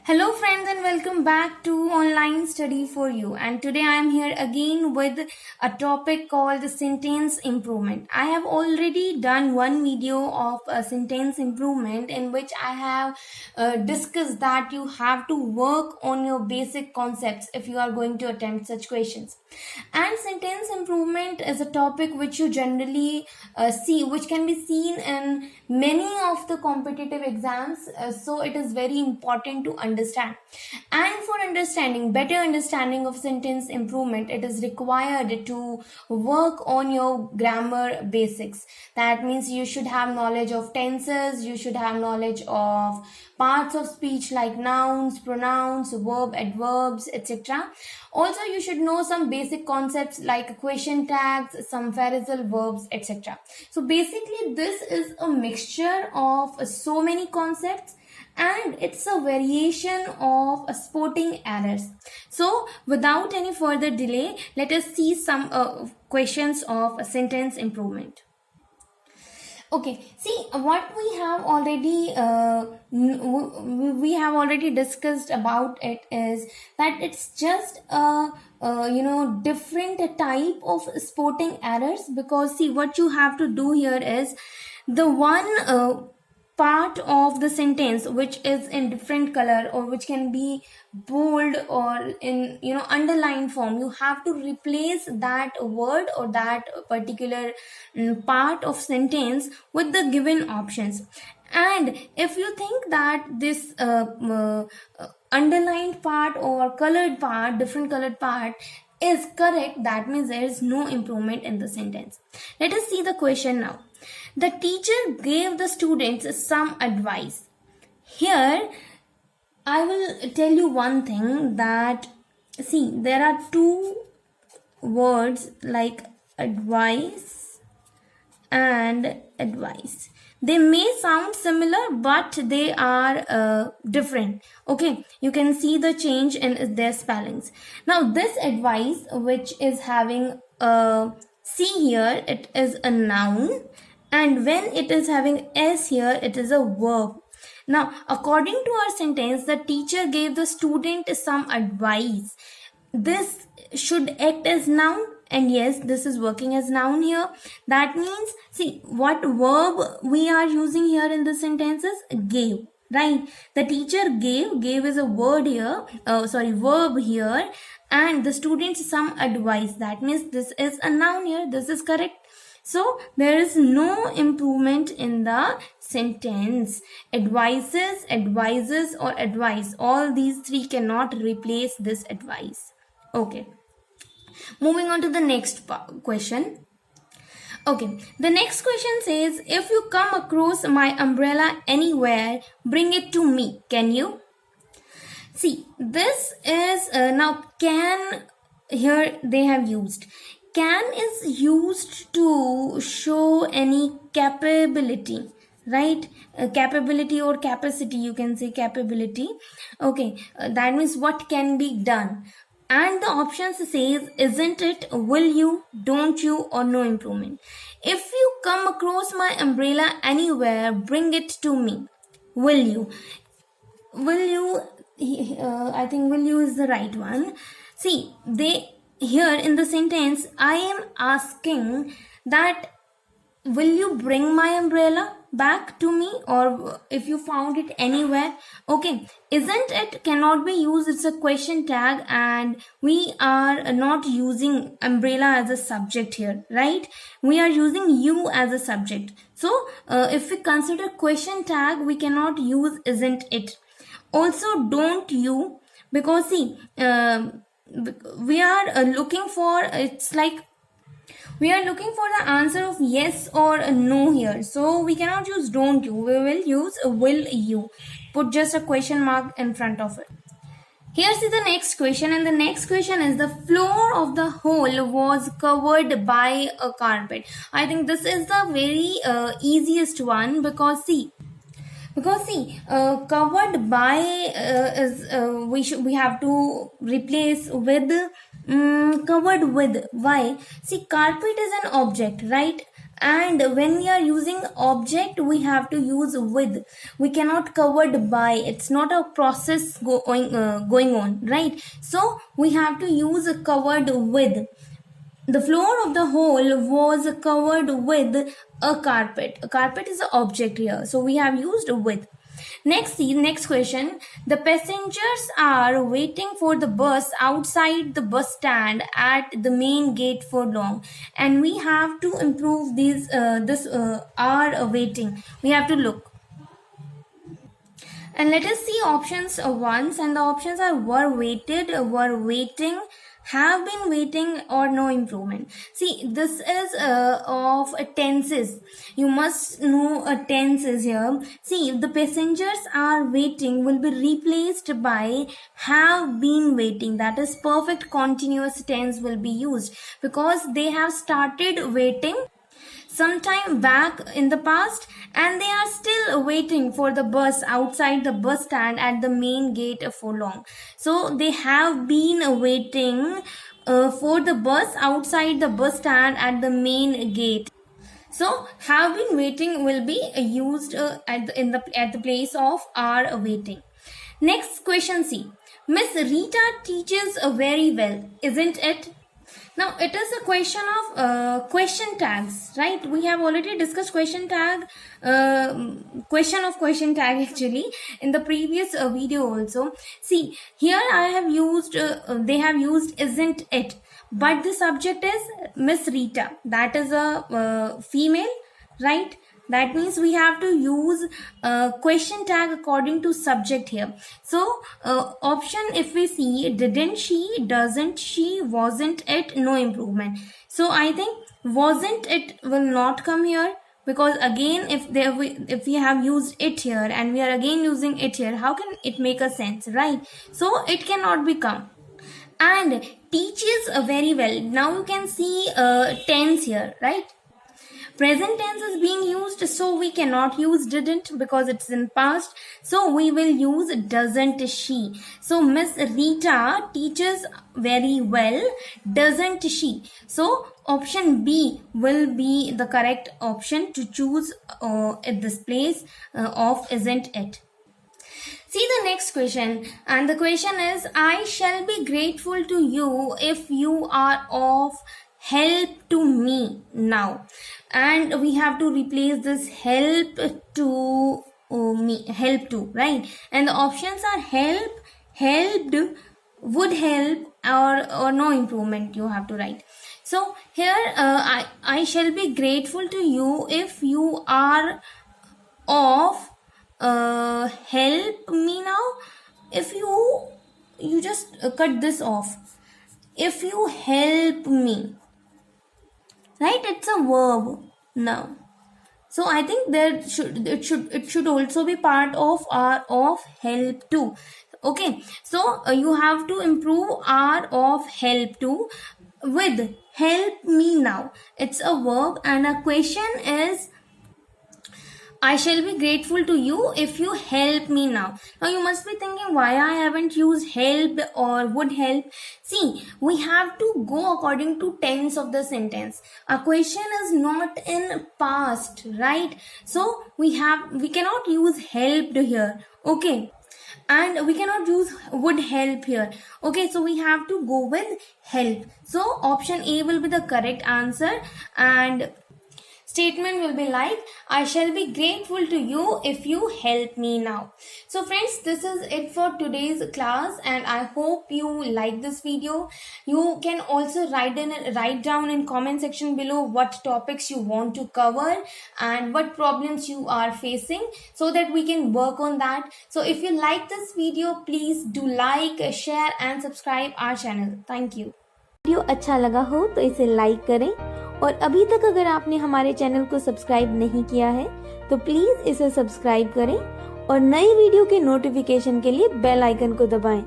Hello friends and welcome back to Online Study for You, and today I am here again with a topic called sentence improvement. I have already done one video of a sentence improvement in which I have discussed that you have to work on your basic concepts if you are going to attempt such questions. And sentence improvement is a topic which you generally which can be seen in many of the competitive exams, so it is very important to understand. And for better understanding of sentence improvement, it is required to work on your grammar basics. That means you should have knowledge of tenses, you should have knowledge of parts of speech like nouns, pronouns, verb, adverbs, etc. Also, you should know some basic concepts like question tags, some phrasal verbs, etc. So basically, this is a mixture of so many concepts, and it's a variation of spotting errors. So without any further delay, let us see some questions of sentence improvement. Okay, see what we have already discussed about it is that it's just a different type of spotting errors, because see what you have to do here is the one part of the sentence which is in different color or which can be bold or in underlined form, you have to replace that word or that particular part of sentence with the given options. And if you think that this underlined part or different colored part is correct, that means there is no improvement in the sentence. Let us see the question now. The teacher gave the students some advice. Here, I will tell you one thing, that see, there are two words like advice and advice. They may sound similar, but they are different. Okay, you can see the change in their spellings. Now, this advice, which is having a C here, it is a noun, and when it is having S here, it is a verb. Now, according to our sentence, the teacher gave the student some advice. This should act as noun, and yes, this is working as noun here. That means, see, what verb we are using here in the sentences? Gave, right? The teacher gave is a verb here, and the students some advice. That means this is a noun here. This is correct. So there is no improvement in the sentence. Advices, advises, or advice, all these three cannot replace this advice. Okay. Moving on to the next question. Okay, the next question says, if you come across my umbrella anywhere, bring it to me. Can you? See, this is now can, here they have used. Can is used to show any capability, right? Capability or capacity, you can say capability. Okay, that means what can be done. And the options says, isn't it, will you, don't you, or no improvement. If you come across my umbrella anywhere, bring it to me. Will you? Will you, I think will you is the right one. See, here in the sentence, I am asking that will you bring my umbrella back to me, or if you found it anywhere. Okay, isn't it cannot be used, it's a question tag, and we are not using umbrella as a subject here, right? We are using you as a subject. So if we consider question tag, we cannot use isn't it. Also, don't you, because see, we are looking for, it's like we are looking for the answer of yes or no here. So we cannot use don't you. We will use will you. Put just a question mark in front of it. Here's the next question, and the next question is, the floor of the hall was covered by a carpet. I think this is the very easiest one, because see, covered by we have to replace with covered with. Why? See, carpet is an object, right? And when we are using object, we have to use with. We cannot covered by. It's not a process going on, right? So we have to use covered with. The floor of the hall was covered with a carpet. A carpet is an object here, so we have used with. Next question. The passengers are waiting for the bus outside the bus stand at the main gate for long, and we have to improve this are waiting. We have to look. And let us see options once, and the options are were waited, were waiting, have been waiting, or no improvement. See, this is of tenses. You must know tenses here. See, if the passengers are waiting will be replaced by have been waiting. That is perfect continuous tense will be used because they have started waiting sometime back in the past, and they are still waiting for the bus outside the bus stand at the main gate for long. So they have been waiting for the bus outside the bus stand at the main gate. So have been waiting will be used at the place of are waiting. Next question C. Miss Rita teaches very well, isn't it? Now it is a question of question tags, right? We have already discussed question tag, question of question tag actually in the previous video also. See, here I have used, they have used isn't it, but the subject is Miss Rita. That is a female, right? That means we have to use question tag according to subject here. So option if we see, didn't she, doesn't she, wasn't it, no improvement. So I think wasn't it will not come here, because again if we have used it here and we are again using it here, how can it make a sense, right? So it cannot become. And teaches very well. Now you can see tense here, right? Present tense is being used, so we cannot use didn't because it's in past. So we will use doesn't she. So Miss Rita teaches very well, doesn't she? So option B will be the correct option to choose at this place of isn't it. See the next question, and the question is, I shall be grateful to you if you are of help to me now. And we have to replace this help to me, help to, right? And the options are help, helped, would help, or no improvement you have to write. So here I shall be grateful to you if you are of help me now. If you just cut this off, if you help me, right? It's a verb now. So I think it should also be part of our of help to. Okay, so you have to improve our of help to with help me now. It's a verb, and a question is, I shall be grateful to you if you help me now. Now you must be thinking why I haven't used help or would help. See, we have to go according to tense of the sentence. A question is not in past, right? So we cannot use helped here. Okay. And we cannot use would help here. Okay, so we have to go with help. So option A will be the correct answer, and statement will be like, I shall be grateful to you if you help me now. So friends, this is it for today's class, and I hope you like this video. You can also write down in comment section below what topics you want to cover and what problems you are facing, so that we can work on that. So if you like this video, please do like, share and subscribe our channel. Thank you. Video अच्छा लगा हो तो इसे like करें, और अभी तक अगर आपने हमारे चैनल को सब्सक्राइब नहीं किया है तो प्लीज इसे सब्सक्राइब करें और नई वीडियो के नोटिफिकेशन के लिए बेल आइकन को दबाएं।